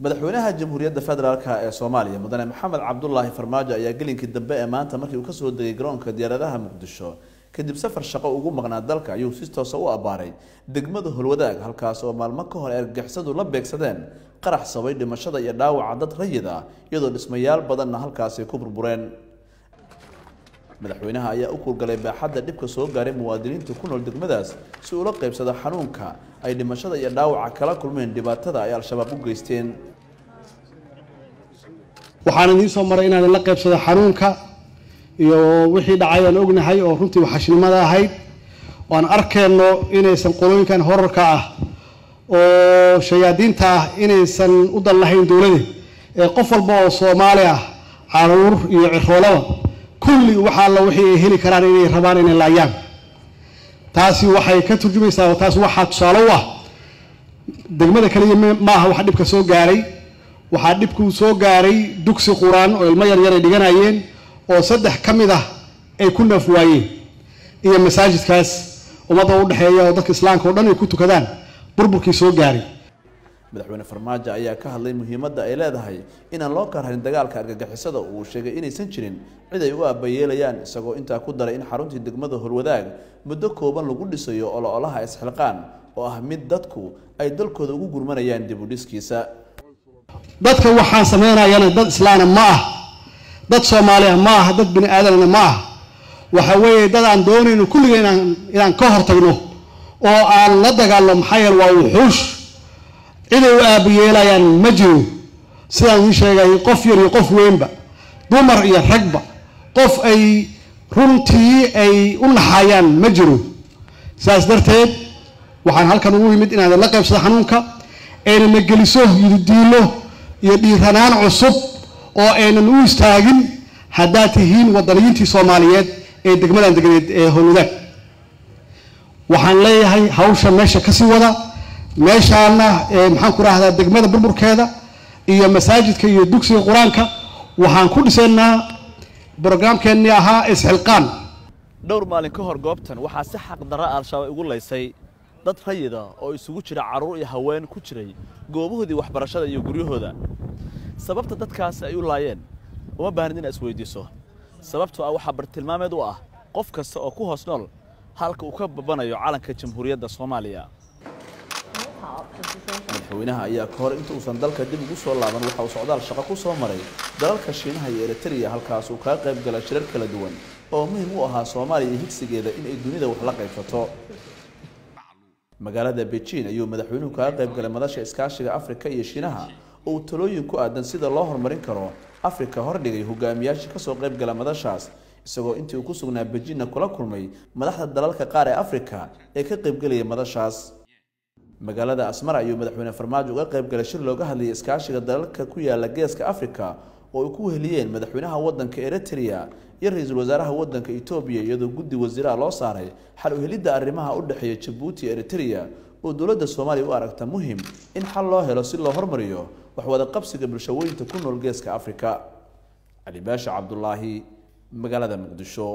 madaxweynaha jamhuuriyadda federaalka ee Soomaaliya mudane Maxamed Cabdullaahi Farmaajo ayaa gelinkii dambe ee maanta markii uu ka soo degay garoonka diyaaradaha Muqdisho kadib safar shaqo ugu maqnaa dalka ayuu si toos ah u abaaray degmada Holwadaag halkaas oo maalmo ka hor argagixisadu la beegsadeen qarax sabay dhimashada iyo dhaawaca dad rayid ah iyadoo dhismayaal badanna halkaas ay ku burbureen madaxweynaha ayaa u kulgalay baaxadda dhibka soo gaaray muwaadiniinta ku nool degmadaas si uu la qaybsado xanuunka ay dhimashada iyo dhaawaca kala kulmeen dhibaatada ay al-shabaab u geysteen waxaan idin soo maray inaan la qaybsado xanuunka iyo wixii dhacay aan ognahay oo runtii waxashnimada ahayd waan arkeenno inaysan qolooyinkan horarka ah oo shayaadiinta ah inaysan u dal lahayn dawladda ee qof walba oo Soomaali ah caruur iyo ciroolaba kulli waxa la wixii heli karaan inay rabaan inay laayaan taasi waxay ka turjumaysaa taas waxa tusaale u ah degmada kaliya ma aha wax dhibka soo gaaray waxa dhibku soo gaaray dugsi quraan oo ilmo yar ay dhiganayeen oo saddex kamid ah ay ku nafwaayeen iyo masaajidkaas umada u dhaxeeya oo dadka islaamka oo dhan ay ku tukadaan burburkii soo gaaray madaxweyne Farmaajo ayaa ka hadlay muhiimadda ay leedahay in aan loo karhayn dagaalka argagixisada uu sheegay inaysan jirin cid ay u aabayeelayaan isagoo intaa ku daray in xaruntii degmada Holwadaag muddo kooban lagu dhisayo ololaha isxilqaan oo ah mid dadku ay dalkooda ugu gurmanayaan dib u dhiskiisa dadka waxaan sameynayana dad islaana ma ah dad Soomaali ah ma ah dad bini aadan ma ah waxa weeye dad aan doonayno kulligeen inaan ka hortagno oo aan la dagaalamo xayal waa wuxuush inay u aabayeelayaan ma jiro sidaan uu sheegay qof yar iyo qof weynba dumar iyo ragba qof ay runtii ay u naxayaan ma jiro saas darteed waxaan halkan ugu yimid inaan la qaybsado xanuunka ayna geliso diilo iyo dhiiranaan cusub oo aynan u istaagin hadda tihiin wadaniyiintii Soomaaliyeed ee degmadan deganeed ee Holwadaag waxaan leeyahay hawsha meesha ka sii wada meeshaana maxaan ku raahdaa degmada burburkeeda iyo masaajidka iyo dugsiga quraanka waxaan ku dhisaynaa barnaamijkeennii ahaa isxilqaan dhowr maalin ka hor goobtan waxaa si xaq darro al-shabaab ugu leysay dad rayid ah oo isugu jira caruur iyo haween ku jiray goobahoodii waxbarashada iyo guryahooda sababta dadkaas ay u laayeen uma baahnid in isweydiiso sababtoo ah waxa bartilmaameed u ah qof kasta oo ku hoos nool halka uu ka babanayo calanka jamhuuriyadda Soomaaliya madaxweynaha ayaa ka hor inta uusan dalka dib ugu soo laaban waxa uu socdaal shaqo ku soo maray dalalka Shiinaha iyo Eritrea halkaas uu ka qayb galay shirar kala duwan oo muhiim u ahaa Soomaaliya iyo higsigeeda in ay dunida wax la qaybsato magaalada Beijing ayuu madaxweynuhu ka qayb galay madasha iskaashiga Afrika iyo Shiinaha oo talooyin ku aadan sida loo horumarin karo Afrika hordhigay hogaamiyaasha ka soo qayb galay madashaas isagoo intii uu ku sugnaa Beijing kula kulmay madaxda dalalka qaar ee Afrika ee ka qayb galay madashaas magaalada Asmara ayuu madaxweyne Farmaajo uga qayb galay shir looga hadlayay iskaashiga dalalka ku yaala geeska Afrika oo ay ku heliyeen madaxweynaha waddanka Eritrea iyo ra'iisul wasaaraha waddanka Itoobiya iyadoo guddi wasiiraha loo saaray xal u helidda arrimaha u dhaxeeya Djibouti iyo Eritrea oo dawladda Soomaaliya u aragta muhiim in xal loo helo si loo hormariyo wax wada qabsiga bulshooyinka ku nool geeska Afrika Ali Baasha Cabdullaahi magaalada Muqdisho.